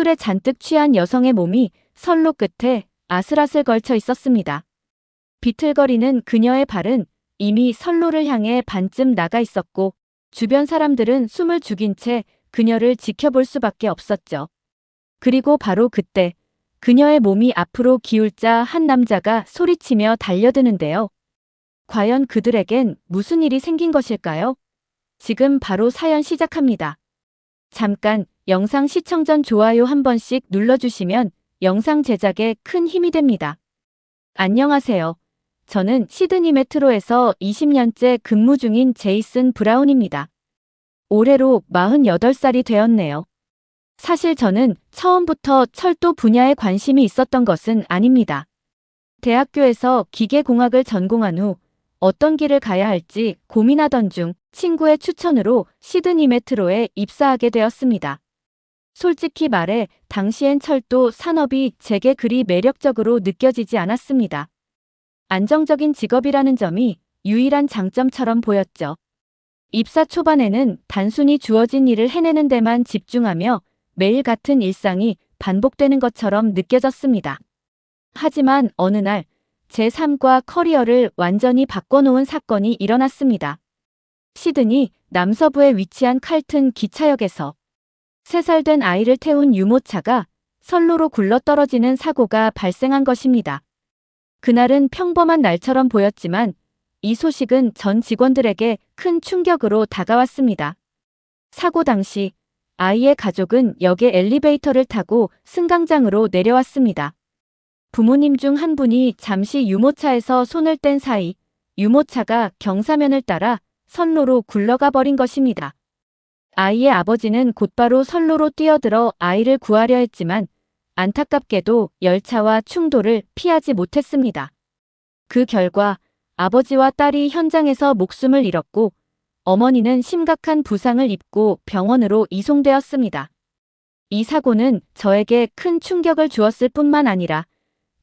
술에 잔뜩 취한 여성의 몸이 선로 끝에 아슬아슬 걸쳐 있었습니다. 비틀거리는 그녀의 발은 이미 선로를 향해 반쯤 나가 있었고 주변 사람들은 숨을 죽인 채 그녀를 지켜볼 수밖에 없었죠. 그리고 바로 그때 그녀의 몸이 앞으로 기울자 한 남자가 소리치며 달려드는데요. 과연 그들에겐 무슨 일이 생긴 것일까요? 지금 바로 사연 시작합니다. 잠깐 영상 시청 전 좋아요 한 번씩 눌러주시면 영상 제작에 큰 힘이 됩니다. 안녕하세요. 저는 시드니 메트로에서 20년째 근무 중인 제이슨 브라운입니다. 올해로 48살이 되었네요. 사실 저는 처음부터 철도 분야에 관심이 있었던 것은 아닙니다. 대학교에서 기계공학을 전공한 후 어떤 길을 가야 할지 고민하던 중 친구의 추천으로 시드니 메트로에 입사하게 되었습니다. 솔직히 말해 당시엔 철도 산업이 제게 그리 매력적으로 느껴지지 않았습니다. 안정적인 직업이라는 점이 유일한 장점처럼 보였죠. 입사 초반에는 단순히 주어진 일을 해내는 데만 집중하며 매일 같은 일상이 반복되는 것처럼 느껴졌습니다. 하지만 어느 날 제 삶과 커리어를 완전히 바꿔놓은 사건이 일어났습니다. 시드니 남서부에 위치한 칼튼 기차역에서 3살 된 아이를 태운 유모차가 선로로 굴러떨어지는 사고가 발생한 것입니다. 그날은 평범한 날처럼 보였지만 이 소식은 전 직원들에게 큰 충격으로 다가왔습니다. 사고 당시 아이의 가족은 역의 엘리베이터를 타고 승강장으로 내려왔습니다. 부모님 중 한 분이 잠시 유모차에서 손을 뗀 사이 유모차가 경사면을 따라 선로로 굴러가 버린 것입니다. 아이의 아버지는 곧바로 선로로 뛰어들어 아이를 구하려 했지만 안타깝게도 열차와 충돌을 피하지 못했습니다. 그 결과 아버지와 딸이 현장에서 목숨을 잃었고 어머니는 심각한 부상을 입고 병원으로 이송되었습니다. 이 사고는 저에게 큰 충격을 주었을 뿐만 아니라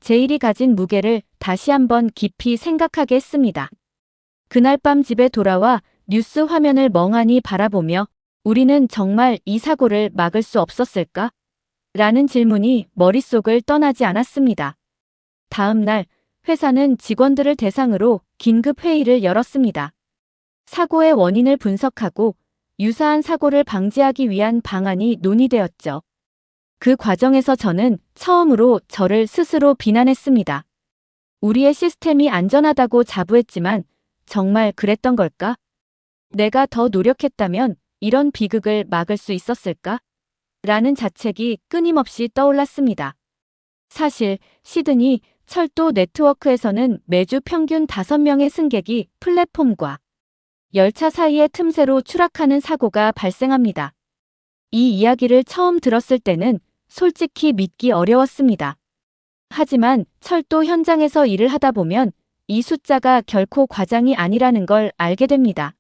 제 일이 가진 무게를 다시 한번 깊이 생각하게 했습니다. 그날 밤 집에 돌아와 뉴스 화면을 멍하니 바라보며 우리는 정말 이 사고를 막을 수 없었을까? 라는 질문이 머릿속을 떠나지 않았습니다. 다음 날 회사는 직원들을 대상으로 긴급 회의를 열었습니다. 사고의 원인을 분석하고 유사한 사고를 방지하기 위한 방안이 논의되었죠. 그 과정에서 저는 처음으로 저를 스스로 비난했습니다. 우리의 시스템이 안전하다고 자부했지만 정말 그랬던 걸까? 내가 더 노력했다면 이런 비극을 막을 수 있었을까? 라는 자책이 끊임없이 떠올랐습니다. 사실 시드니 철도 네트워크에서는 매주 평균 5명의 승객이 플랫폼과 열차 사이의 틈새로 추락하는 사고가 발생합니다. 이 이야기를 처음 들었을 때는 솔직히 믿기 어려웠습니다. 하지만 철도 현장에서 일을 하다 보면 이 숫자가 결코 과장이 아니라는 걸 알게 됩니다.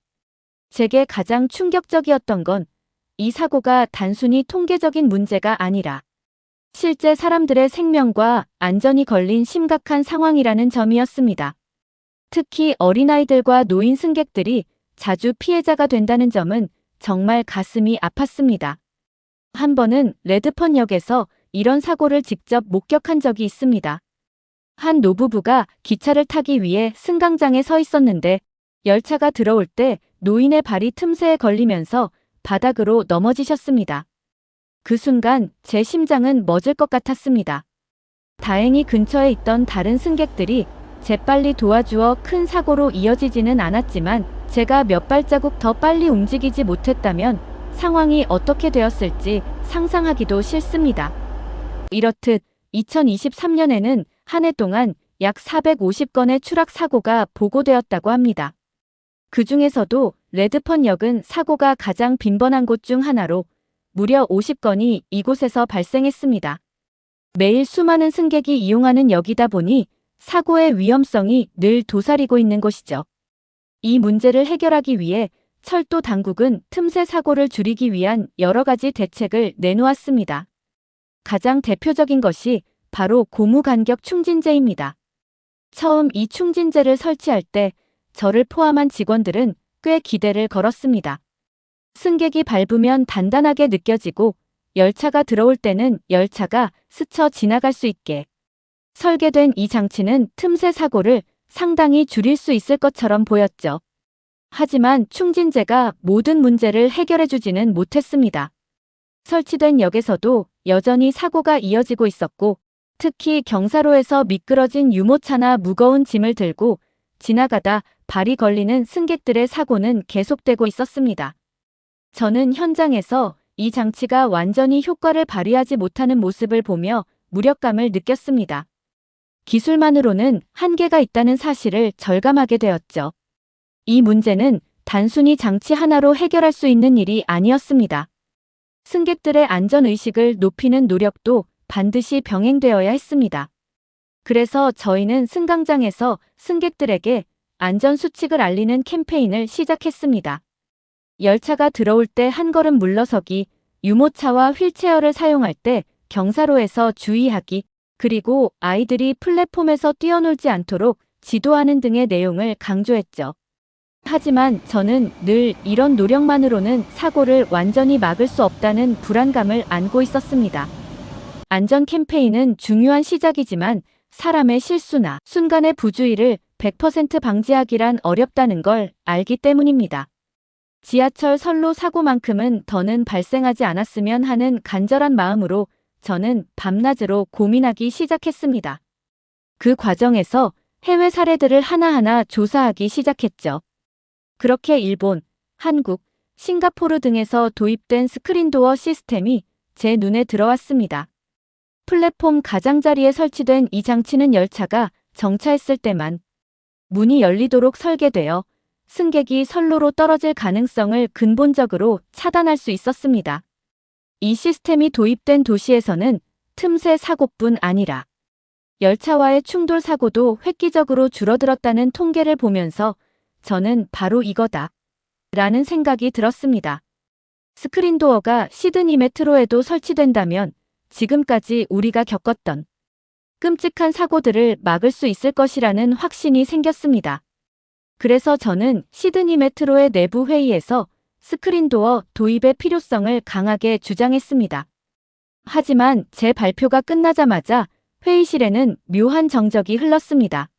제게 가장 충격적이었던 건 이 사고가 단순히 통계적인 문제가 아니라 실제 사람들의 생명과 안전이 걸린 심각한 상황이라는 점이었습니다. 특히 어린아이들과 노인 승객들이 자주 피해자가 된다는 점은 정말 가슴이 아팠습니다. 한 번은 레드펀역에서 이런 사고를 직접 목격한 적이 있습니다. 한 노부부가 기차를 타기 위해 승강장에 서 있었는데 열차가 들어올 때 노인의 발이 틈새에 걸리면서 바닥으로 넘어지셨습니다. 그 순간 제 심장은 멎을 것 같았습니다. 다행히 근처에 있던 다른 승객들이 재빨리 도와주어 큰 사고로 이어지지는 않았지만 제가 몇 발자국 더 빨리 움직이지 못했다면 상황이 어떻게 되었을지 상상하기도 싫습니다. 이렇듯 2023년에는 한 해 동안 약 450건의 추락 사고가 보고되었다고 합니다. 그 중에서도 레드펀역은 사고가 가장 빈번한 곳 중 하나로 무려 50건이 이곳에서 발생했습니다. 매일 수많은 승객이 이용하는 역이다 보니 사고의 위험성이 늘 도사리고 있는 곳이죠. 이 문제를 해결하기 위해 철도 당국은 틈새 사고를 줄이기 위한 여러 가지 대책을 내놓았습니다. 가장 대표적인 것이 바로 고무간격 충진재입니다. 처음 이 충진재를 설치할 때 저를 포함한 직원들은 꽤 기대를 걸었습니다. 승객이 밟으면 단단하게 느껴지고 열차가 들어올 때는 열차가 스쳐 지나갈 수 있게 설계된 이 장치는 틈새 사고를 상당히 줄일 수 있을 것처럼 보였죠. 하지만 충진제가 모든 문제를 해결해주지는 못했습니다. 설치된 역에서도 여전히 사고가 이어지고 있었고, 특히 경사로에서 미끄러진 유모차나 무거운 짐을 들고 지나가다 발이 걸리는 승객들의 사고는 계속되고 있었습니다. 저는 현장에서 이 장치가 완전히 효과를 발휘하지 못하는 모습을 보며 무력감을 느꼈습니다. 기술만으로는 한계가 있다는 사실을 절감하게 되었죠. 이 문제는 단순히 장치 하나로 해결할 수 있는 일이 아니었습니다. 승객들의 안전의식을 높이는 노력도 반드시 병행되어야 했습니다. 그래서 저희는 승강장에서 승객들에게 안전수칙을 알리는 캠페인을 시작했습니다. 열차가 들어올 때 한 걸음 물러서기, 유모차와 휠체어를 사용할 때 경사로에서 주의하기, 그리고 아이들이 플랫폼에서 뛰어놀지 않도록 지도하는 등의 내용을 강조했죠. 하지만 저는 늘 이런 노력만으로는 사고를 완전히 막을 수 없다는 불안감을 안고 있었습니다. 안전 캠페인은 중요한 시작이지만 사람의 실수나 순간의 부주의를 100% 방지하기란 어렵다는 걸 알기 때문입니다. 지하철 선로 사고만큼은 더는 발생하지 않았으면 하는 간절한 마음으로 저는 밤낮으로 고민하기 시작했습니다. 그 과정에서 해외 사례들을 하나하나 조사하기 시작했죠. 그렇게 일본, 한국, 싱가포르 등에서 도입된 스크린도어 시스템이 제 눈에 들어왔습니다. 플랫폼 가장자리에 설치된 이 장치는 열차가 정차했을 때만 문이 열리도록 설계되어 승객이 선로로 떨어질 가능성을 근본적으로 차단할 수 있었습니다. 이 시스템이 도입된 도시에서는 틈새 사고뿐 아니라 열차와의 충돌 사고도 획기적으로 줄어들었다는 통계를 보면서 저는 바로 이거다 라는 생각이 들었습니다. 스크린도어가 시드니 메트로에도 설치된다면 지금까지 우리가 겪었던 끔찍한 사고들을 막을 수 있을 것이라는 확신이 생겼습니다. 그래서 저는 시드니 메트로의 내부 회의에서 스크린도어 도입의 필요성을 강하게 주장했습니다. 하지만 제 발표가 끝나자마자 회의실에는 묘한 정적이 흘렀습니다.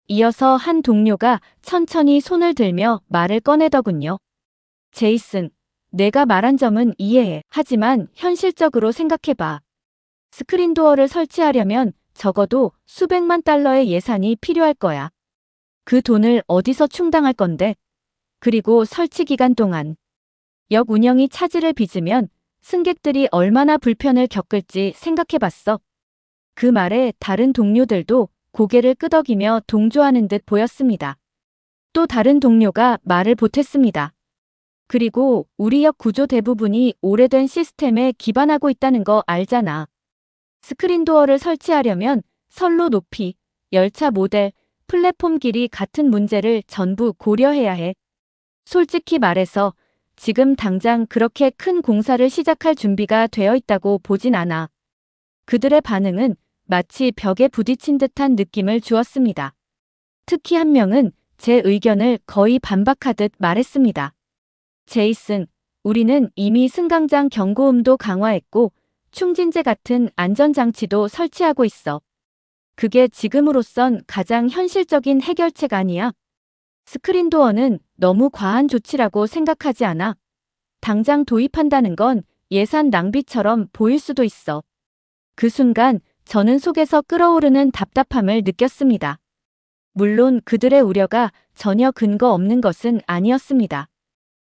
이어서 한 동료가 천천히 손을 들며 말을 꺼내더군요. 제이슨, 내가 말한 점은 이해해. 하지만 현실적으로 생각해봐. 스크린도어를 설치하려면 적어도 수백만 달러의 예산이 필요할 거야. 그 돈을 어디서 충당할 건데? 그리고 설치 기간 동안 역 운영이 차질을 빚으면 승객들이 얼마나 불편을 겪을지 생각해봤어. 그 말에 다른 동료들도 고개를 끄덕이며 동조하는 듯 보였습니다. 또 다른 동료가 말을 보탰습니다. 그리고 우리 역 구조 대부분이 오래된 시스템에 기반하고 있다는 거 알잖아. 스크린도어를 설치하려면 선로 높이, 열차 모델, 플랫폼 길이 같은 문제를 전부 고려해야 해. 솔직히 말해서 지금 당장 그렇게 큰 공사를 시작할 준비가 되어 있다고 보진 않아. 그들의 반응은 마치 벽에 부딪힌 듯한 느낌을 주었습니다. 특히 한 명은 제 의견을 거의 반박하듯 말했습니다. 제이슨, 우리는 이미 승강장 경고음도 강화했고 충진제 같은 안전장치도 설치하고 있어. 그게 지금으로선 가장 현실적인 해결책 아니야? 스크린도어는 너무 과한 조치라고 생각하지 않아? 당장 도입한다는 건 예산 낭비처럼 보일 수도 있어. 그 순간 저는 속에서 끓어오르는 답답함을 느꼈습니다. 물론 그들의 우려가 전혀 근거 없는 것은 아니었습니다.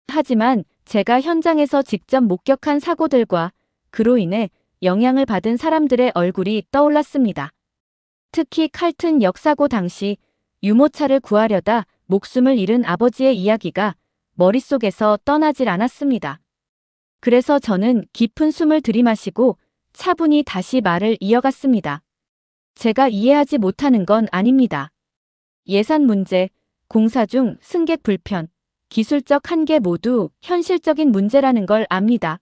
하지만 제가 현장에서 직접 목격한 사고들과 그로 인해 영향을 받은 사람들의 얼굴이 떠올랐습니다. 특히 칼튼 역사고 당시 유모차를 구하려다 목숨을 잃은 아버지의 이야기가 머릿속에서 떠나질 않았습니다. 그래서 저는 깊은 숨을 들이마시고 차분히 다시 말을 이어갔습니다. 제가 이해하지 못하는 건 아닙니다. 예산 문제, 공사 중 승객 불편, 기술적 한계 모두 현실적인 문제라는 걸 압니다.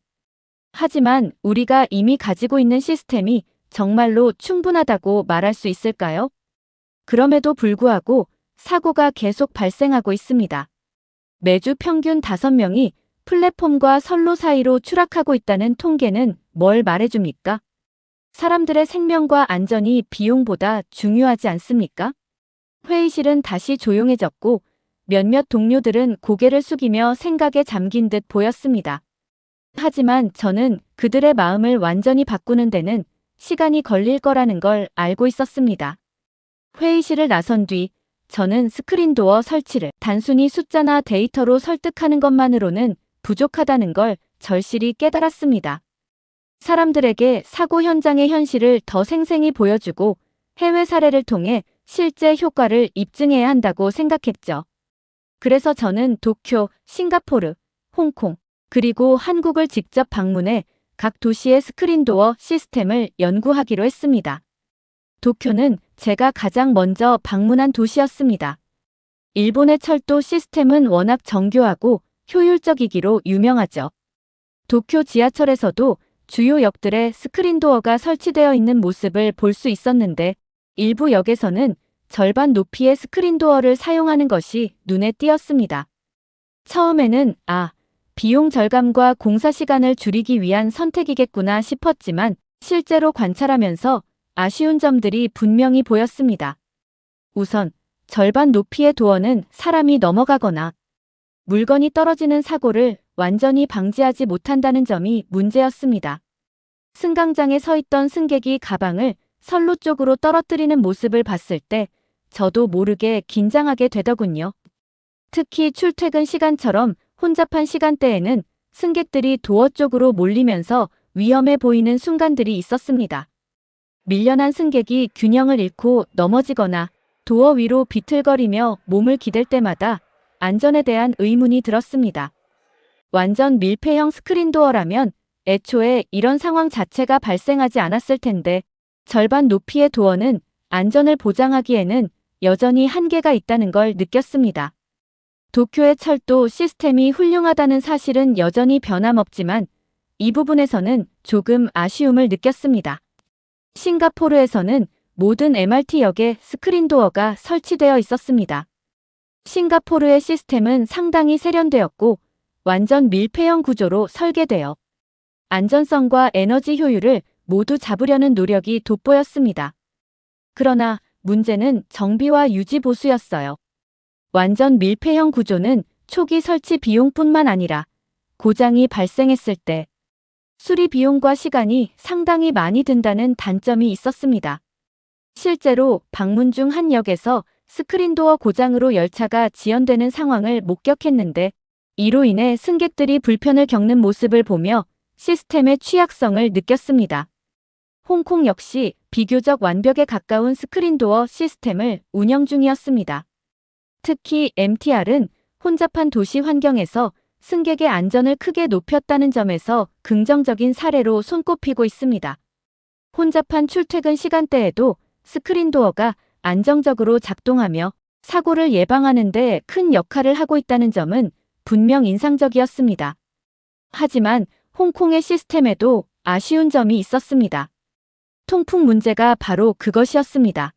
하지만 우리가 이미 가지고 있는 시스템이 정말로 충분하다고 말할 수 있을까요? 그럼에도 불구하고 사고가 계속 발생하고 있습니다. 매주 평균 5명이 플랫폼과 선로 사이로 추락하고 있다는 통계는 뭘 말해줍니까? 사람들의 생명과 안전이 비용보다 중요하지 않습니까? 회의실은 다시 조용해졌고 몇몇 동료들은 고개를 숙이며 생각에 잠긴 듯 보였습니다. 하지만 저는 그들의 마음을 완전히 바꾸는 데는 시간이 걸릴 거라는 걸 알고 있었습니다. 회의실을 나선 뒤 저는 스크린도어 설치를 단순히 숫자나 데이터로 설득하는 것만으로는 부족하다는 걸 절실히 깨달았습니다. 사람들에게 사고 현장의 현실을 더 생생히 보여주고 해외 사례를 통해 실제 효과를 입증해야 한다고 생각했죠. 그래서 저는 도쿄, 싱가포르, 홍콩, 그리고 한국을 직접 방문해 각 도시의 스크린도어 시스템을 연구하기로 했습니다. 도쿄는 제가 가장 먼저 방문한 도시였습니다. 일본의 철도 시스템은 워낙 정교하고 효율적이기로 유명하죠. 도쿄 지하철에서도 주요 역들에 스크린도어가 설치되어 있는 모습을 볼 수 있었는데 일부 역에서는 절반 높이의 스크린도어를 사용하는 것이 눈에 띄었습니다. 처음에는 비용 절감과 공사 시간을 줄이기 위한 선택이겠구나 싶었지만 실제로 관찰하면서 아쉬운 점들이 분명히 보였습니다. 우선 절반 높이의 도어는 사람이 넘어가거나 물건이 떨어지는 사고를 완전히 방지하지 못한다는 점이 문제였습니다. 승강장에 서 있던 승객이 가방을 선로 쪽으로 떨어뜨리는 모습을 봤을 때 저도 모르게 긴장하게 되더군요. 특히 출퇴근 시간처럼 혼잡한 시간대에는 승객들이 도어 쪽으로 몰리면서 위험해 보이는 순간들이 있었습니다. 밀려난 승객이 균형을 잃고 넘어지거나 도어 위로 비틀거리며 몸을 기댈 때마다 안전에 대한 의문이 들었습니다. 완전 밀폐형 스크린도어라면 애초에 이런 상황 자체가 발생하지 않았을 텐데 절반 높이의 도어는 안전을 보장하기에는 여전히 한계가 있다는 걸 느꼈습니다. 도쿄의 철도 시스템이 훌륭하다는 사실은 여전히 변함없지만 이 부분에서는 조금 아쉬움을 느꼈습니다. 싱가포르에서는 모든 MRT역에 스크린도어가 설치되어 있었습니다. 싱가포르의 시스템은 상당히 세련되었고 완전 밀폐형 구조로 설계되어 안전성과 에너지 효율을 모두 잡으려는 노력이 돋보였습니다. 그러나 문제는 정비와 유지 보수였어요. 완전 밀폐형 구조는 초기 설치 비용뿐만 아니라 고장이 발생했을 때 수리 비용과 시간이 상당히 많이 든다는 단점이 있었습니다. 실제로 방문 중 한 역에서 스크린도어 고장으로 열차가 지연되는 상황을 목격했는데 이로 인해 승객들이 불편을 겪는 모습을 보며 시스템의 취약성을 느꼈습니다. 홍콩 역시 비교적 완벽에 가까운 스크린도어 시스템을 운영 중이었습니다. 특히 MTR은 혼잡한 도시 환경에서 승객의 안전을 크게 높였다는 점에서 긍정적인 사례로 손꼽히고 있습니다. 혼잡한 출퇴근 시간대에도 스크린도어가 안정적으로 작동하며 사고를 예방하는 데 큰 역할을 하고 있다는 점은 분명 인상적이었습니다. 하지만 홍콩의 시스템에도 아쉬운 점이 있었습니다. 통풍 문제가 바로 그것이었습니다.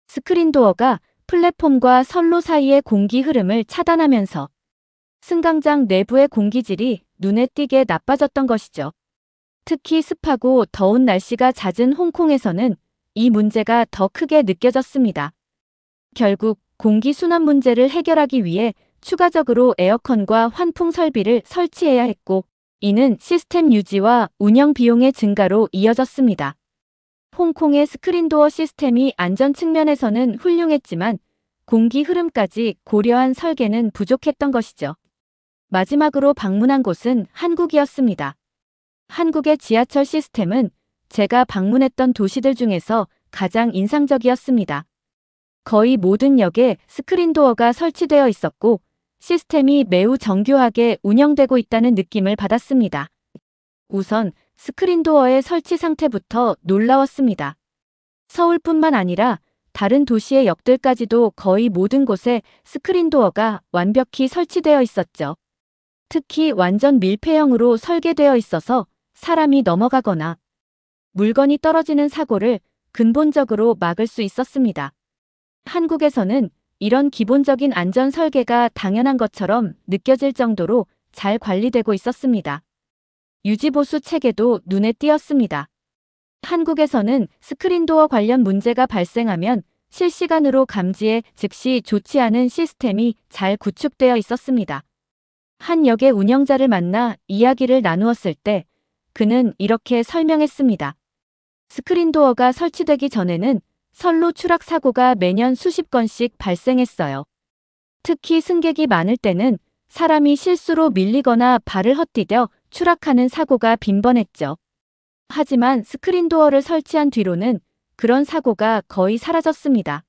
스크린도어가 플랫폼과 선로 사이의 공기 흐름을 차단하면서 승강장 내부의 공기질이 눈에 띄게 나빠졌던 것이죠. 특히 습하고 더운 날씨가 잦은 홍콩에서는 이 문제가 더 크게 느껴졌습니다. 결국 공기 순환 문제를 해결하기 위해 추가적으로 에어컨과 환풍 설비를 설치해야 했고 이는 시스템 유지와 운영 비용의 증가로 이어졌습니다. 홍콩의 스크린도어 시스템이 안전 측면에서는 훌륭했지만 공기 흐름까지 고려한 설계는 부족했던 것이죠. 마지막으로 방문한 곳은 한국이었습니다. 한국의 지하철 시스템은 제가 방문했던 도시들 중에서 가장 인상적이었습니다. 거의 모든 역에 스크린도어가 설치되어 있었고 시스템이 매우 정교하게 운영되고 있다는 느낌을 받았습니다. 우선 스크린도어의 설치 상태부터 놀라웠습니다. 서울뿐만 아니라 다른 도시의 역들까지도 거의 모든 곳에 스크린도어가 완벽히 설치되어 있었죠. 특히 완전 밀폐형으로 설계되어 있어서 사람이 넘어가거나 물건이 떨어지는 사고를 근본적으로 막을 수 있었습니다. 한국에서는 이런 기본적인 안전 설계가 당연한 것처럼 느껴질 정도로 잘 관리되고 있었습니다. 유지보수 체계도 눈에 띄었습니다. 한국에서는 스크린도어 관련 문제가 발생하면 실시간으로 감지해 즉시 조치하는 시스템이 잘 구축되어 있었습니다. 한 역의 운영자를 만나 이야기를 나누었을 때 그는 이렇게 설명했습니다. 스크린도어가 설치되기 전에는 선로 추락 사고가 매년 수십 건씩 발생했어요. 특히 승객이 많을 때는 사람이 실수로 밀리거나 발을 헛디뎌 추락하는 사고가 빈번했죠. 하지만 스크린도어를 설치한 뒤로는 그런 사고가 거의 사라졌습니다.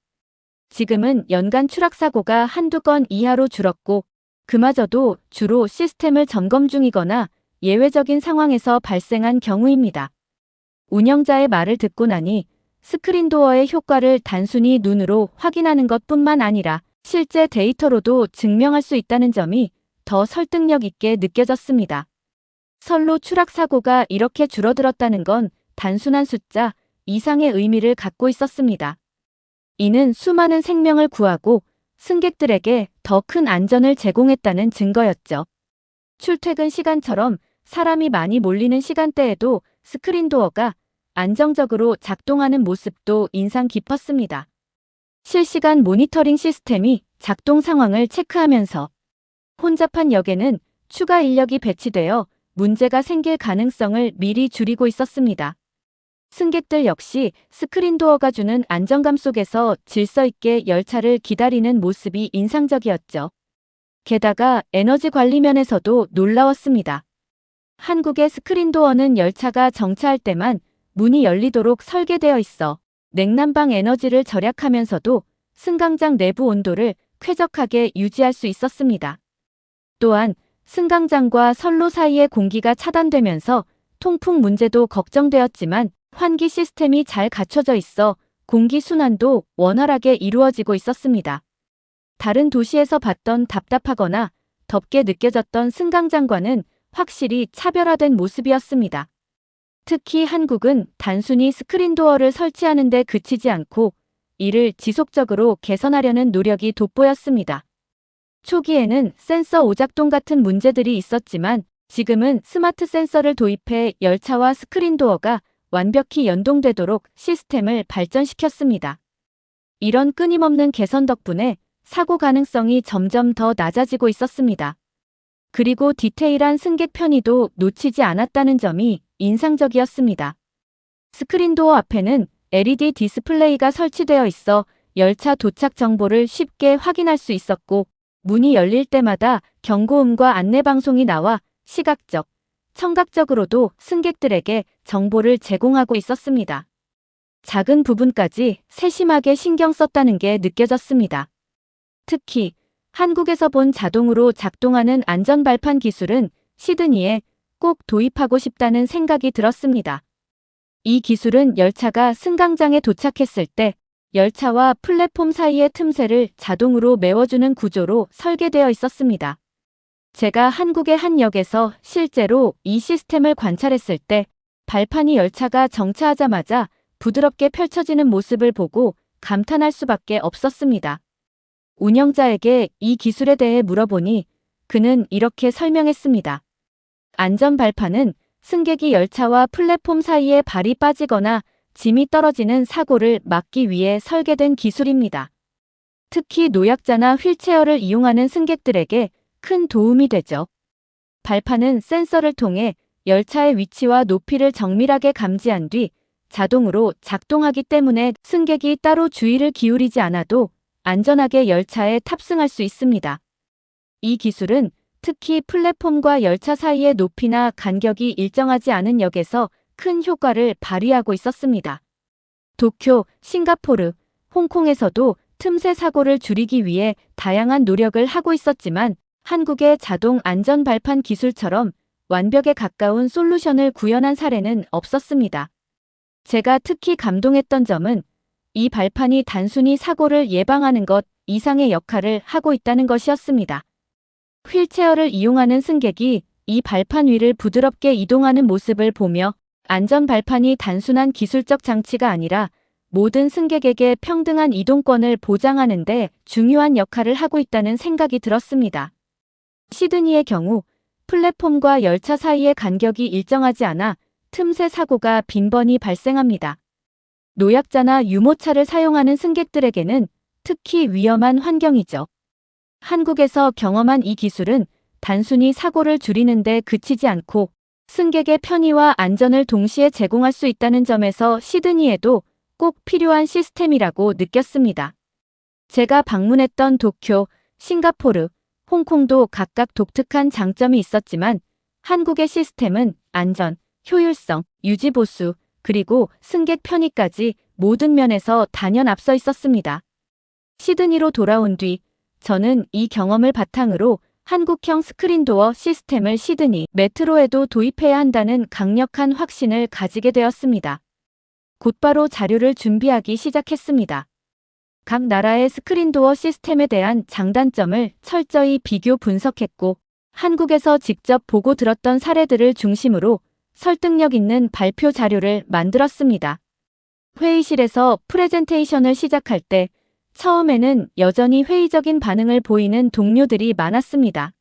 지금은 연간 추락 사고가 한두 건 이하로 줄었고 그마저도 주로 시스템을 점검 중이거나 예외적인 상황에서 발생한 경우입니다. 운영자의 말을 듣고 나니 스크린도어의 효과를 단순히 눈으로 확인하는 것뿐만 아니라 실제 데이터로도 증명할 수 있다는 점이 더 설득력 있게 느껴졌습니다. 선로 추락 사고가 이렇게 줄어들었다는 건 단순한 숫자 이상의 의미를 갖고 있었습니다. 이는 수많은 생명을 구하고 승객들에게 더 큰 안전을 제공했다는 증거였죠. 출퇴근 시간처럼 사람이 많이 몰리는 시간대에도 스크린도어가 안정적으로 작동하는 모습도 인상 깊었습니다. 실시간 모니터링 시스템이 작동 상황을 체크하면서 혼잡한 역에는 추가 인력이 배치되어 문제가 생길 가능성을 미리 줄이고 있었습니다. 승객들 역시 스크린도어가 주는 안정감 속에서 질서 있게 열차를 기다리는 모습이 인상적이었죠. 게다가 에너지 관리 면에서도 놀라웠습니다. 한국의 스크린도어는 열차가 정차할 때만 문이 열리도록 설계되어 있어 냉난방 에너지를 절약하면서도 승강장 내부 온도를 쾌적하게 유지할 수 있었습니다. 또한 승강장과 선로 사이의 공기가 차단되면서 통풍 문제도 걱정되었지만 환기 시스템이 잘 갖춰져 있어 공기 순환도 원활하게 이루어지고 있었습니다. 다른 도시에서 봤던 답답하거나 덥게 느껴졌던 승강장과는 확실히 차별화된 모습이었습니다. 특히 한국은 단순히 스크린도어를 설치하는 데 그치지 않고 이를 지속적으로 개선하려는 노력이 돋보였습니다. 초기에는 센서 오작동 같은 문제들이 있었지만 지금은 스마트 센서를 도입해 열차와 스크린도어가 완벽히 연동되도록 시스템을 발전시켰습니다. 이런 끊임없는 개선 덕분에 사고 가능성이 점점 더 낮아지고 있었습니다. 그리고 디테일한 승객 편의도 놓치지 않았다는 점이 인상적이었습니다. 스크린도어 앞에는 LED 디스플레이가 설치되어 있어 열차 도착 정보를 쉽게 확인할 수 있었고 문이 열릴 때마다 경고음과 안내방송이 나와 시각적, 청각적으로도 승객들에게 정보를 제공하고 있었습니다. 작은 부분까지 세심하게 신경 썼다는 게 느껴졌습니다. 특히 한국에서 본 자동으로 작동하는 안전발판 기술은 시드니에 꼭 도입하고 싶다는 생각이 들었습니다. 이 기술은 열차가 승강장에 도착했을 때 열차와 플랫폼 사이의 틈새를 자동으로 메워주는 구조로 설계되어 있었습니다. 제가 한국의 한 역에서 실제로 이 시스템을 관찰했을 때 발판이 열차가 정차하자마자 부드럽게 펼쳐지는 모습을 보고 감탄할 수밖에 없었습니다. 운영자에게 이 기술에 대해 물어보니 그는 이렇게 설명했습니다. 안전 발판은 승객이 열차와 플랫폼 사이에 발이 빠지거나 짐이 떨어지는 사고를 막기 위해 설계된 기술입니다. 특히 노약자나 휠체어를 이용하는 승객들에게 큰 도움이 되죠. 발판은 센서를 통해 열차의 위치와 높이를 정밀하게 감지한 뒤 자동으로 작동하기 때문에 승객이 따로 주의를 기울이지 않아도 안전하게 열차에 탑승할 수 있습니다. 이 기술은 특히 플랫폼과 열차 사이의 높이나 간격이 일정하지 않은 역에서 큰 효과를 발휘하고 있었습니다. 도쿄, 싱가포르, 홍콩에서도 틈새 사고를 줄이기 위해 다양한 노력을 하고 있었지만 한국의 자동 안전 발판 기술처럼 완벽에 가까운 솔루션을 구현한 사례는 없었습니다. 제가 특히 감동했던 점은 이 발판이 단순히 사고를 예방하는 것 이상의 역할을 하고 있다는 것이었습니다. 휠체어를 이용하는 승객이 이 발판 위를 부드럽게 이동하는 모습을 보며 안전 발판이 단순한 기술적 장치가 아니라 모든 승객에게 평등한 이동권을 보장하는 데 중요한 역할을 하고 있다는 생각이 들었습니다. 시드니의 경우 플랫폼과 열차 사이의 간격이 일정하지 않아 틈새 사고가 빈번히 발생합니다. 노약자나 유모차를 사용하는 승객들에게는 특히 위험한 환경이죠. 한국에서 경험한 이 기술은 단순히 사고를 줄이는 데 그치지 않고 승객의 편의와 안전을 동시에 제공할 수 있다는 점에서 시드니에도 꼭 필요한 시스템이라고 느꼈습니다. 제가 방문했던 도쿄, 싱가포르, 홍콩도 각각 독특한 장점이 있었지만 한국의 시스템은 안전, 효율성, 유지보수, 그리고 승객 편의까지 모든 면에서 단연 앞서 있었습니다. 시드니로 돌아온 뒤 저는 이 경험을 바탕으로 한국형 스크린도어 시스템을 시드니 메트로에도 도입해야 한다는 강력한 확신을 가지게 되었습니다. 곧바로 자료를 준비하기 시작했습니다. 각 나라의 스크린도어 시스템에 대한 장단점을 철저히 비교 분석했고 한국에서 직접 보고 들었던 사례들을 중심으로 설득력 있는 발표 자료를 만들었습니다. 회의실에서 프레젠테이션을 시작할 때 처음에는 여전히 회의적인 반응을 보이는 동료들이 많았습니다.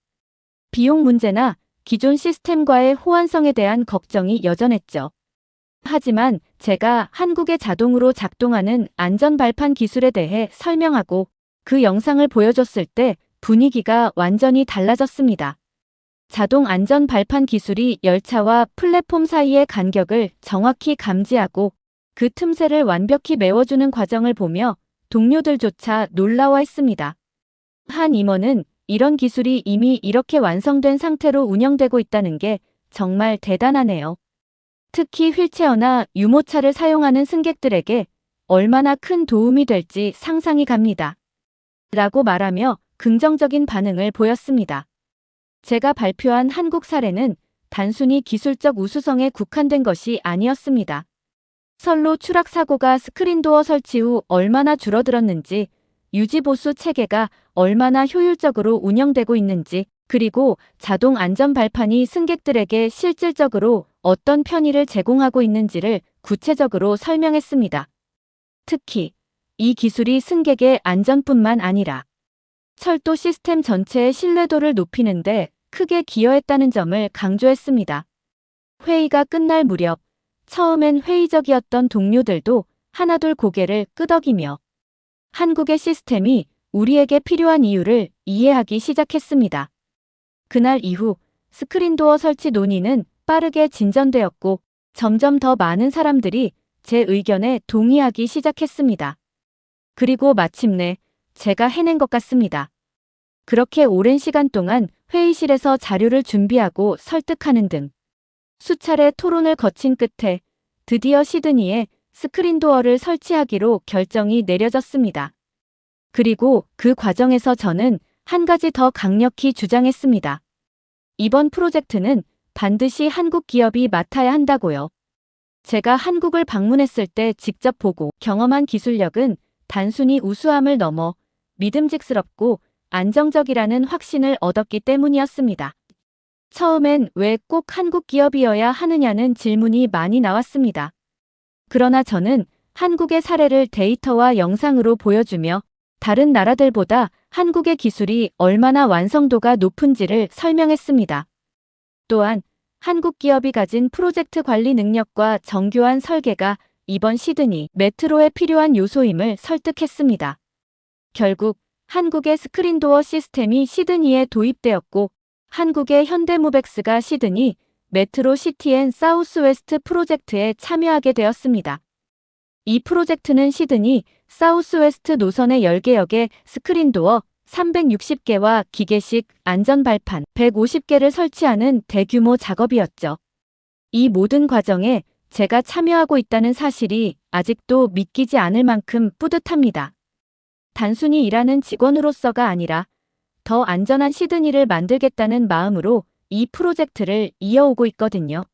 비용 문제나 기존 시스템과의 호환성에 대한 걱정이 여전했죠. 하지만 제가 한국의 자동으로 작동하는 안전발판 기술에 대해 설명하고 그 영상을 보여줬을 때 분위기가 완전히 달라졌습니다. 자동 안전발판 기술이 열차와 플랫폼 사이의 간격을 정확히 감지하고 그 틈새를 완벽히 메워주는 과정을 보며 동료들조차 놀라워했습니다. 한 임원은 이런 기술이 이미 이렇게 완성된 상태로 운영되고 있다는 게 정말 대단하네요. 특히 휠체어나 유모차를 사용하는 승객들에게 얼마나 큰 도움이 될지 상상이 갑니다. 라고 말하며 긍정적인 반응을 보였습니다. 제가 발표한 한국 사례는 단순히 기술적 우수성에 국한된 것이 아니었습니다. 선로 추락 사고가 스크린도어 설치 후 얼마나 줄어들었는지, 유지보수 체계가 얼마나 효율적으로 운영되고 있는지, 그리고 자동 안전 발판이 승객들에게 실질적으로 어떤 편의를 제공하고 있는지를 구체적으로 설명했습니다. 특히 이 기술이 승객의 안전뿐만 아니라 철도 시스템 전체의 신뢰도를 높이는데 크게 기여했다는 점을 강조했습니다. 회의가 끝날 무렵 처음엔 회의적이었던 동료들도 하나둘 고개를 끄덕이며 한국의 시스템이 우리에게 필요한 이유를 이해하기 시작했습니다. 그날 이후 스크린도어 설치 논의는 빠르게 진전되었고 점점 더 많은 사람들이 제 의견에 동의하기 시작했습니다. 그리고 마침내 제가 해낸 것 같습니다. 그렇게 오랜 시간 동안 회의실에서 자료를 준비하고 설득하는 등 수차례 토론을 거친 끝에 드디어 시드니에 스크린도어를 설치하기로 결정이 내려졌습니다. 그리고 그 과정에서 저는 한 가지 더 강력히 주장했습니다. 이번 프로젝트는 반드시 한국 기업이 맡아야 한다고요. 제가 한국을 방문했을 때 직접 보고 경험한 기술력은 단순히 우수함을 넘어 믿음직스럽고 안정적이라는 확신을 얻었기 때문이었습니다. 처음엔 왜 꼭 한국 기업이어야 하느냐는 질문이 많이 나왔습니다. 그러나 저는 한국의 사례를 데이터와 영상으로 보여주며 다른 나라들보다 한국의 기술이 얼마나 완성도가 높은지를 설명했습니다. 또한 한국 기업이 가진 프로젝트 관리 능력과 정교한 설계가 이번 시드니 메트로에 필요한 요소임을 설득했습니다. 결국 한국의 스크린도어 시스템이 시드니에 도입되었고 한국의 현대모백스가 시드니 메트로 시티 앤 사우스웨스트 프로젝트에 참여하게 되었습니다. 이 프로젝트는 시드니 사우스웨스트 노선의 10개역에 스크린도어 360개와 기계식 안전발판 150개를 설치하는 대규모 작업이었죠. 이 모든 과정에 제가 참여하고 있다는 사실이 아직도 믿기지 않을 만큼 뿌듯합니다. 단순히 일하는 직원으로서가 아니라 더 안전한 시드니를 만들겠다는 마음으로 이 프로젝트를 이어오고 있거든요.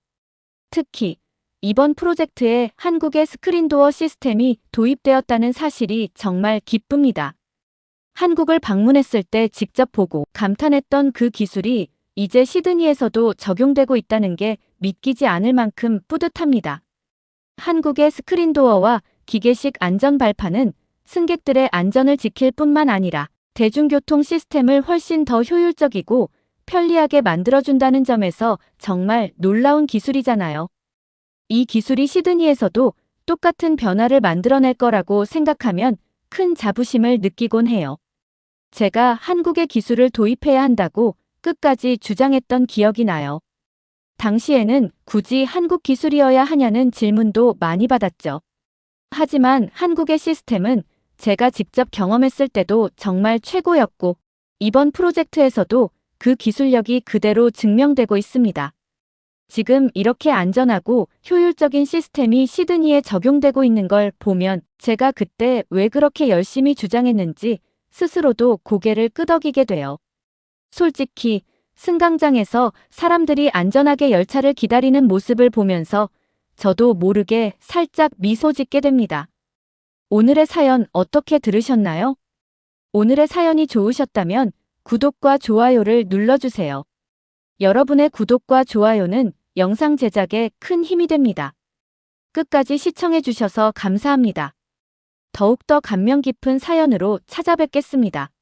특히 이번 프로젝트에 한국의 스크린도어 시스템이 도입되었다는 사실이 정말 기쁩니다. 한국을 방문했을 때 직접 보고 감탄했던 그 기술이 이제 시드니에서도 적용되고 있다는 게 믿기지 않을 만큼 뿌듯합니다. 한국의 스크린도어와 기계식 안전발판은 승객들의 안전을 지킬 뿐만 아니라 대중교통 시스템을 훨씬 더 효율적이고 편리하게 만들어준다는 점에서 정말 놀라운 기술이잖아요. 이 기술이 시드니에서도 똑같은 변화를 만들어낼 거라고 생각하면 큰 자부심을 느끼곤 해요. 제가 한국의 기술을 도입해야 한다고 끝까지 주장했던 기억이 나요. 당시에는 굳이 한국 기술이어야 하냐는 질문도 많이 받았죠. 하지만 한국의 시스템은 제가 직접 경험했을 때도 정말 최고였고, 이번 프로젝트에서도 그 기술력이 그대로 증명되고 있습니다. 지금 이렇게 안전하고 효율적인 시스템이 시드니에 적용되고 있는 걸 보면 제가 그때 왜 그렇게 열심히 주장했는지 스스로도 고개를 끄덕이게 돼요. 솔직히 승강장에서 사람들이 안전하게 열차를 기다리는 모습을 보면서 저도 모르게 살짝 미소 짓게 됩니다. 오늘의 사연 어떻게 들으셨나요? 오늘의 사연이 좋으셨다면 구독과 좋아요를 눌러주세요. 여러분의 구독과 좋아요는 영상 제작에 큰 힘이 됩니다. 끝까지 시청해주셔서 감사합니다. 더욱더 감명 깊은 사연으로 찾아뵙겠습니다.